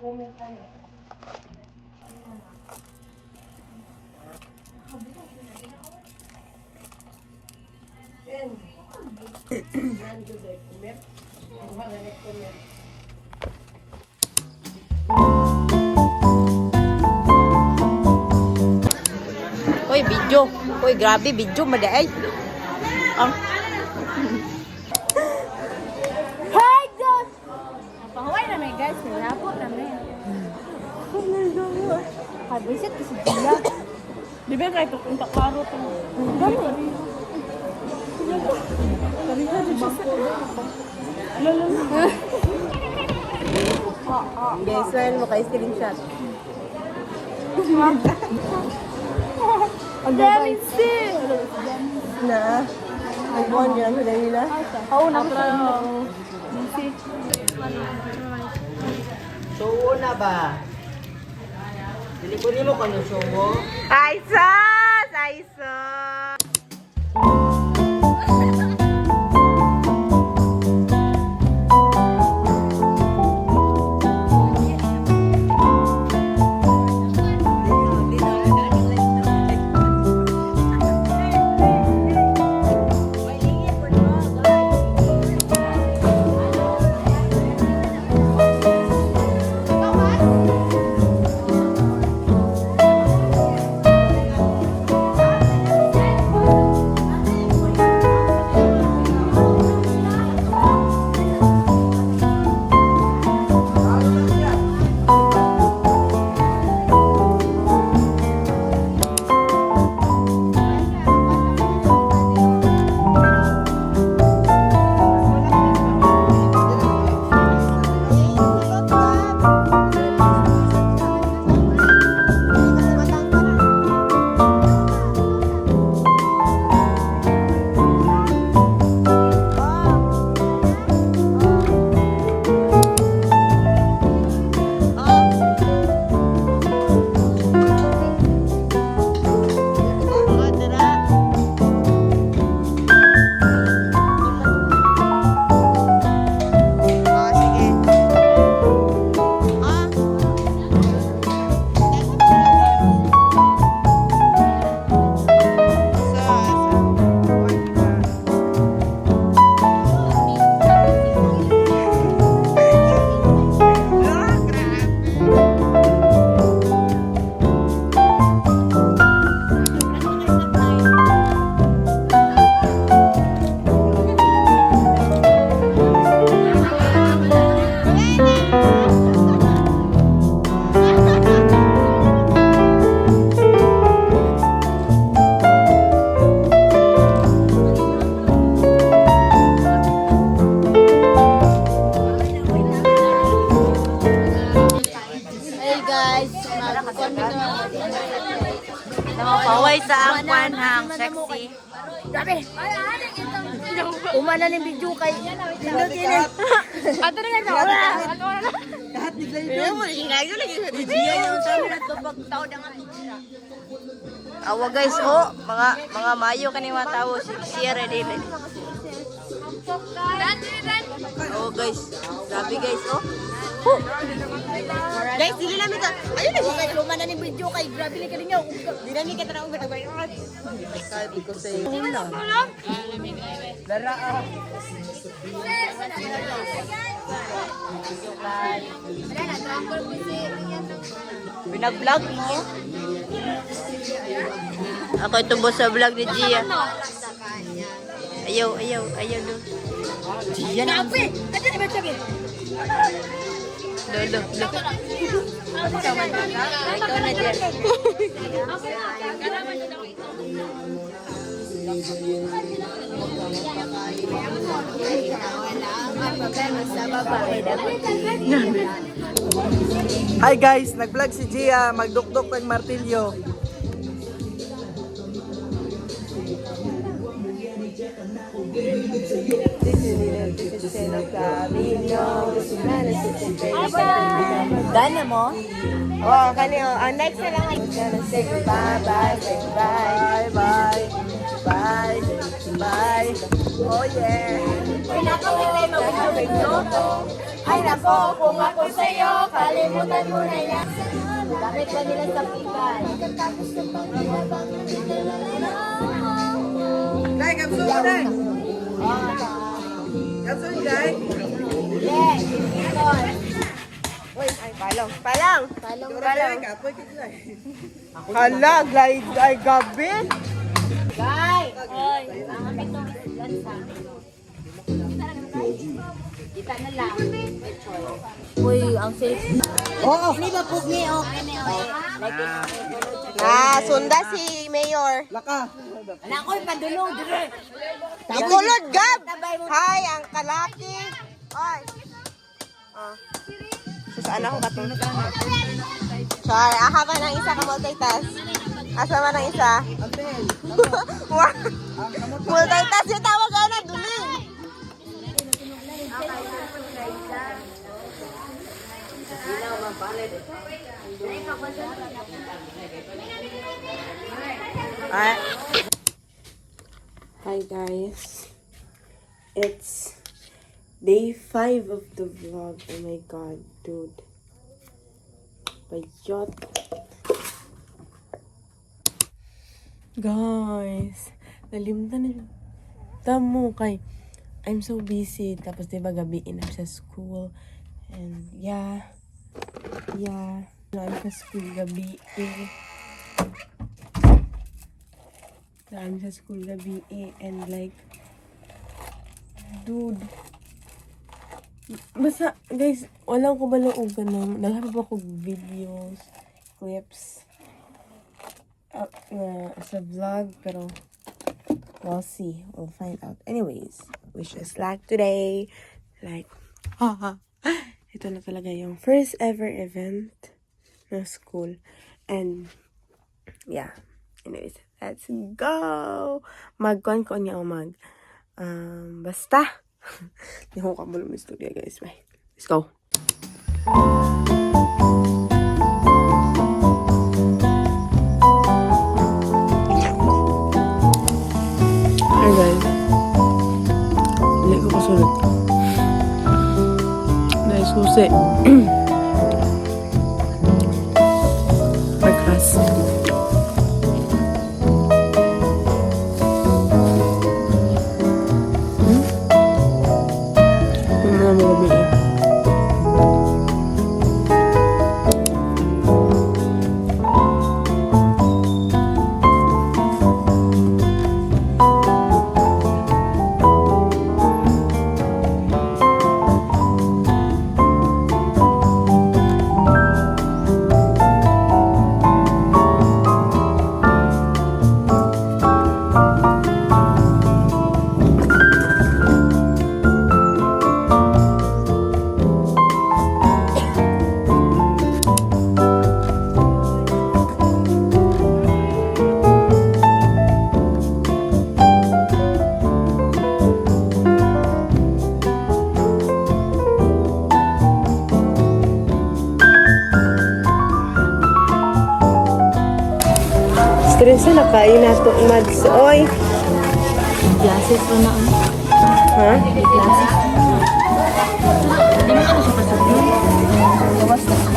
Uy, video. Uy, grabe, video. Madaay. Hi, guys! Pahuway na may guys. Nilapot na may. Habisit kasi dia. Di ba kahit kung taklaro ito? Dali. Dali ka, di ba? Lalo. Guys, well, mo kayo screenshot. Ang daming sin! Na. Ay, buwan yan. Sa dahil na. Oo, nakapala. Show na ba? Dilikunin mo kung yung show mo. Ay, sus! Ay, sus! Paway sa angkwan hang sexy. Grabe! Umana ng video kay Pindot yun eh. Ato na nga wala. Lahat ni Glenn. Ayaw mo, naging ngayon lagi. Diya yung sabi na ito pagtao na nga. Awa guys, oh, mga mayo kanina tao, share din. Oh guys, grabe guys, oh. Guys, dili namin ka. Ayun na Kay umana ng video kay grabe ni kaninyo. Di namin ka tanong magbayon. Sabi ko sa iyo. Lara ah. Pinag-vlog mo? Ako itubo sa vlog ni Gia. Ayaw doon. Diya na. Grabe! Ano na ba sabi? Lolo. Ikaw na Gia. Hi guys, nag-vlog si Gia, magdukdok ng martilyo. Dana mo? Oh, kanyo. Ang next na lang. Say goodbye, bye, say goodbye. Bye, bye. Bye. Bye. Oh yeah. Uy, nakamit tayo mag-video. Ay nako, kung ako sa'yo, kalimutan mo na yan. Bakit ba nila sa pikan? Dai, kapsul mo, Dai. Kapsul, Dai. Yes, ito. Uy, ay, palong. Palang. Palong, Dura, Dai, palong. kapoy ka, Dai. Hala, glide, ay, gabi. Guy! Oy, nakakapit ng lansa. Kita na lang. May choice. Uy, ang safe. Oo. Hindi ba pugni? Okay na yun. Like it. Sunda si Mayor. Laka. Anak ko, padulong. Dire. Ikulod, Gab! Hi, ang kalaki. Ay. Saan ako katulog? Sorry, aha ka ng isa ka multitask. Asa man ang isa? Antel. Multitask yung tawag ka na, duling. Hi guys, it's day 5 of the vlog. Oh my god, dude. Bayot. Guys, nalimtan na tamo kay I'm so busy. Tapos diba gabiin na sa school. And yeah. I'm sa school gabi. I'm sa school gabi. And like, dude. Basta, guys, wala ko baloob ganun. Naghanap ako videos, clips, sa vlog, pero we'll see. We'll find out. Anyways, wish us luck today. Like, ito na talaga yung first ever event na school. And, yeah. Anyways, let's go! Magkuhan ko niya o basta. Hindi ko kabalo mo studio, guys. Bye. Let's go. Hi guys. Hindi ko kasunod. Dahil susi. My class. Stress na kain nato mags. Oy. Glasses ko na. Ha? Glasses. Hindi mo ka na siya pasabihin. Gawas na siya.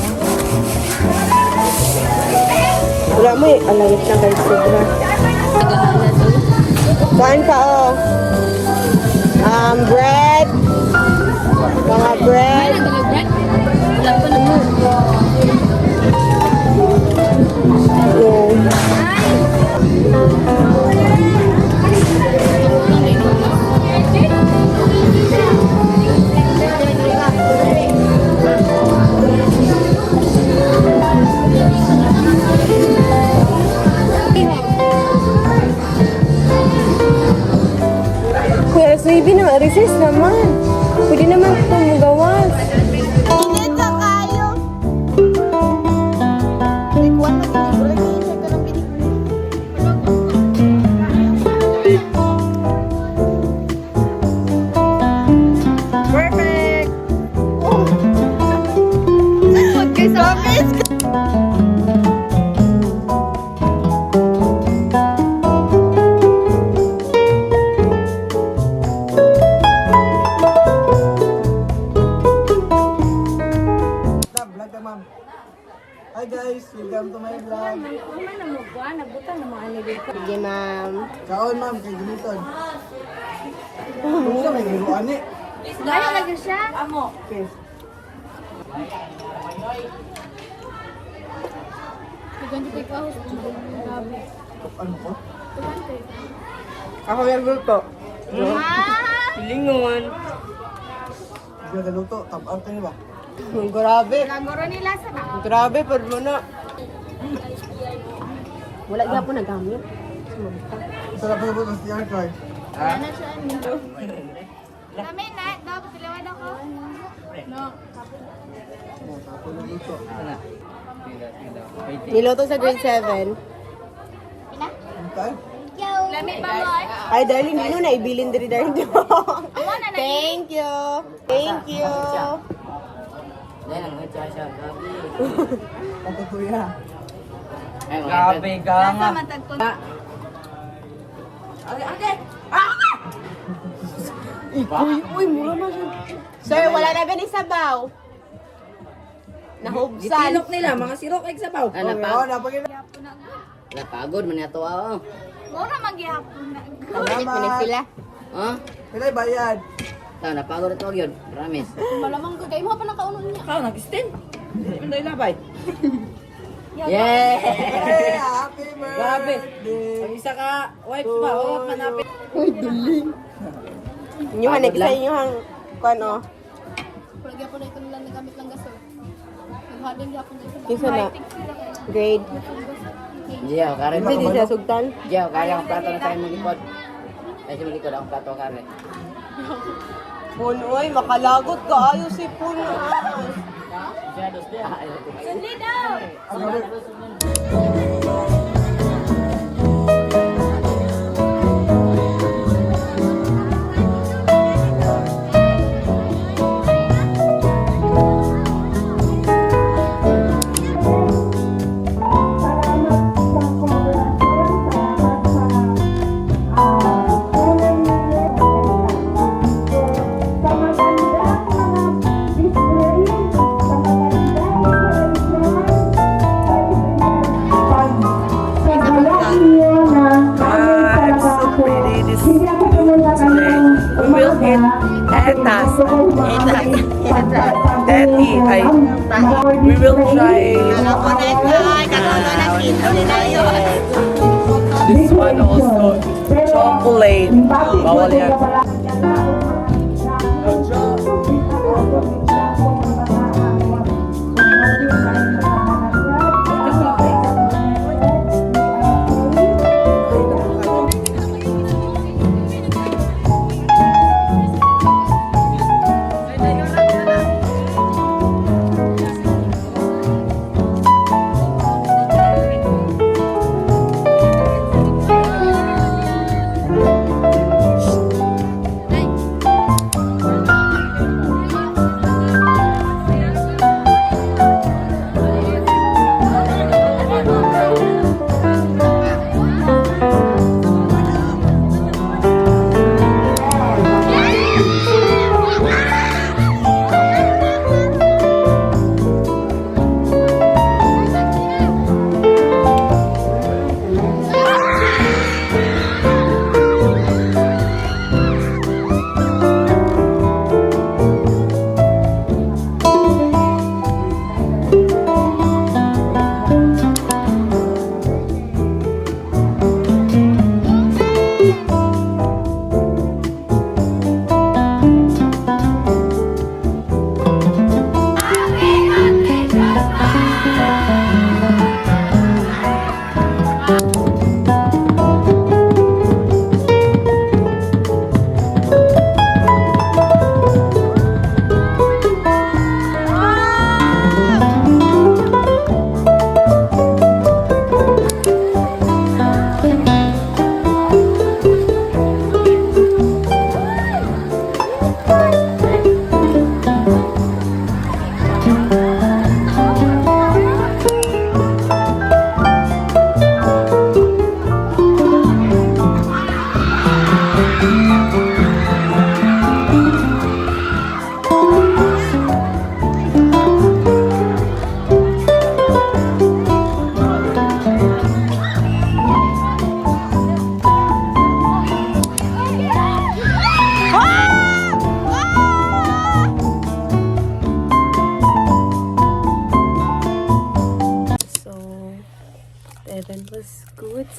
Wala mo eh. Alawit na kayo sobra. Nagahala to. Kain ka oh. Bread. Mga bread. Ay, nagagagrat. Wala ko na mo. Oh. Kuya, so ibig naman, recess naman. Pwede naman itong gawas. Init ka kayo. Ikuan na din. Wala nag-iisip ka ng pinigil. Perfect! Oh! Promise ka! nagbutan ng mga ano dito. Sige, ma'am. Kaon ma'am, kay Gamiton. Kung may giluan ni. Gano'n lagi siya? Amo. Okay. Ganito kay kahos. Grabe. Ano ko? Ako may luto. Lingon. Hindi ka luto, tap-out ka niya ba? Grabe. Nagoro nila sa na. Grabe, pero mo na. Wala niya po nagamit. Sarap na po ng CR card. Ano siya? Kami na. Dapat ilawan ako. No. Tapos na luto. Niluto sa grade 7. Ano tayo? Lami pa mo ay. Ay, darling, hindi na ibilin diri darling. Thank you. Thank you. Patutuya. Grabe ka nga. Matagpo. Uy, mura na siya. Sir, wala na ba ni sabaw? Nahubsan. Gitilok nila, mga sirok ay sabaw. Oo, napagin na. Napagod man yato ako. Mura magyapon na. Bakit mo na sila? Ha? Pilay bayad. Ta napagod ito yun. Promise. Malamang ko kayo mo pa ng kaunon niya. Ikaw nag-stin. Pinday labay. Yeah! Hey, happy Grabe. birthday. Ang isa ka, wife ba? O, manapit. Inyuhan, next sa inyuhan. Ano? Pag yapon na ito nila nagamit lang gasol. Naghadin yapon dito. Kinsa na? Grade. Diyaw, kare Hindi di sila sugtan. Diyaw, kare ang plato na sa'yo malikod. Ay, sa malikod ang plato kare. Punoy, makalagot ka. Ayos si Punoy. Siya, dos diya. Ayaw ko. Sandi daw! I'm so pretty this today. We will eat etas. Daddy, we will try. This one also. Chocolate. Bawal yan.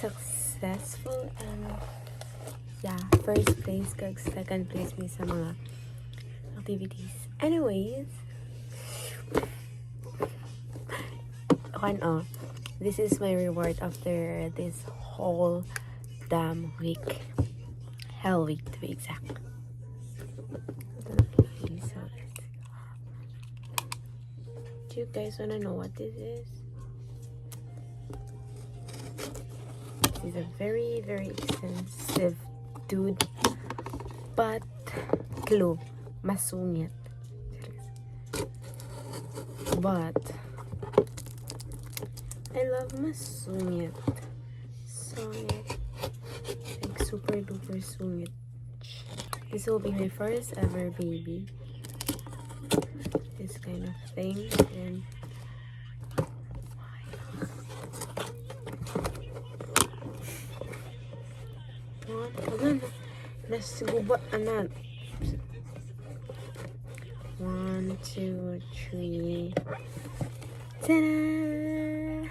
successful and yeah, first place kag second place mi sa mga activities. Anyways, this is my reward after this whole damn week. Hell week to be exact. So, do you guys wanna know what this is? This is a very, very expensive dude, but clue, masungit. But I love masungit. Sungit. Like super duper sungit. This will be my first ever baby. This kind of thing. And Nasiguba anan. 1, 2, 3. Ta-da!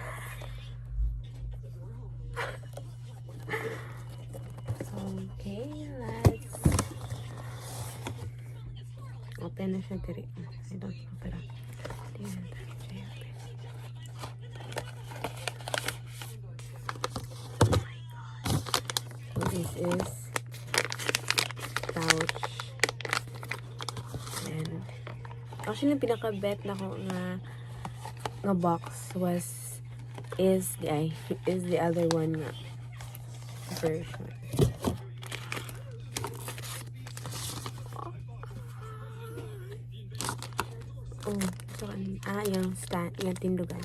Okay, let's open na siya diri. I don't know, pero tingnan tayo siya open. Oh my god. So this is pouch. And actually, yung pinaka-bet na ko nga box is the other one nga version. Oh, so yung stand, yung tindugan.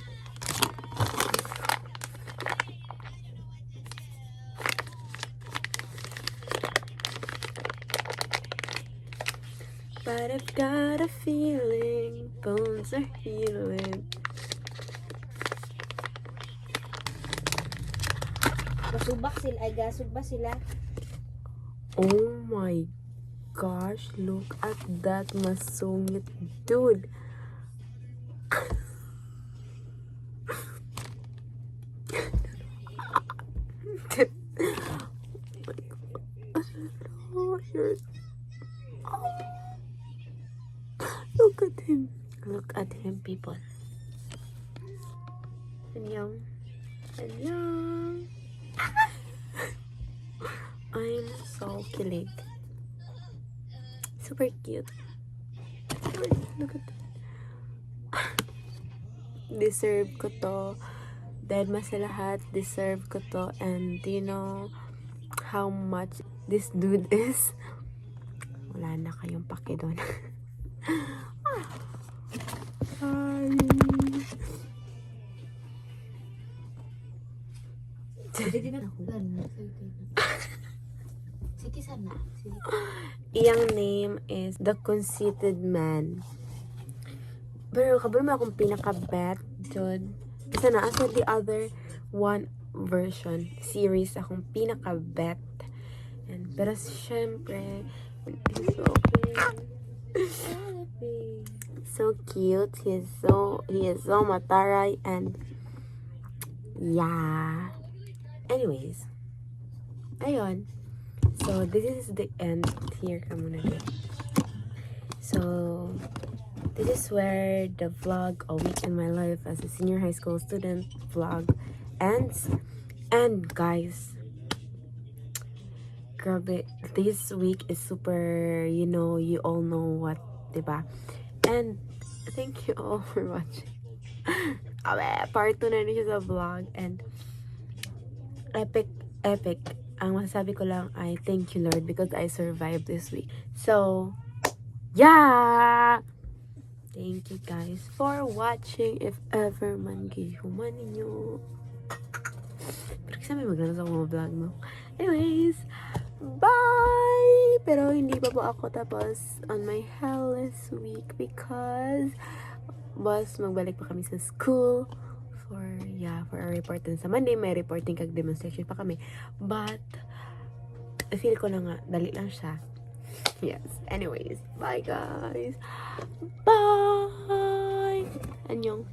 But I've got a feeling bones are healing. Masubak sila, ay gasog ba sila? Oh my gosh, look at that masungit dude. Oh, look at him. Look at him, people. Annyeong. Annyeong. I'm so kilig. Super cute. Look at that. Deserve ko to. Dead mas sa lahat. Deserve ko to. And do you know how much this dude is? Wala na kayong pake doon. Sorry. Iyang name is The Conceited Man. Pero kabalo mo akong pinaka-bet, Jod. Kasi na, as the other one version, series akong pinaka-bet. And, pero syempre, he's so cute. So cute. He is so mataray and yeah. Anyways, ayun. So this is the end. Here ka muna din. So this is where the vlog A Week in My Life as a senior high school student vlog ends. And guys, grabe, this week is super, you all know what, diba? And thank you all for watching. Part 2 na rin siya sa vlog. And epic. Ang masasabi ko lang ay thank you, Lord, because I survived this week. So, yeah! Thank you guys for watching. If ever man gihuman ninyo. Pero kasi may maganda sa mga vlog mo. Anyways, bye! Pero hindi pa po ako tapos on my hellless week because magbalik pa kami sa school for a report. Sa Monday may reporting kag demonstration pa kami, but feel ko na nga dali lang siya. Yes, anyways, bye guys, bye. Annyeong.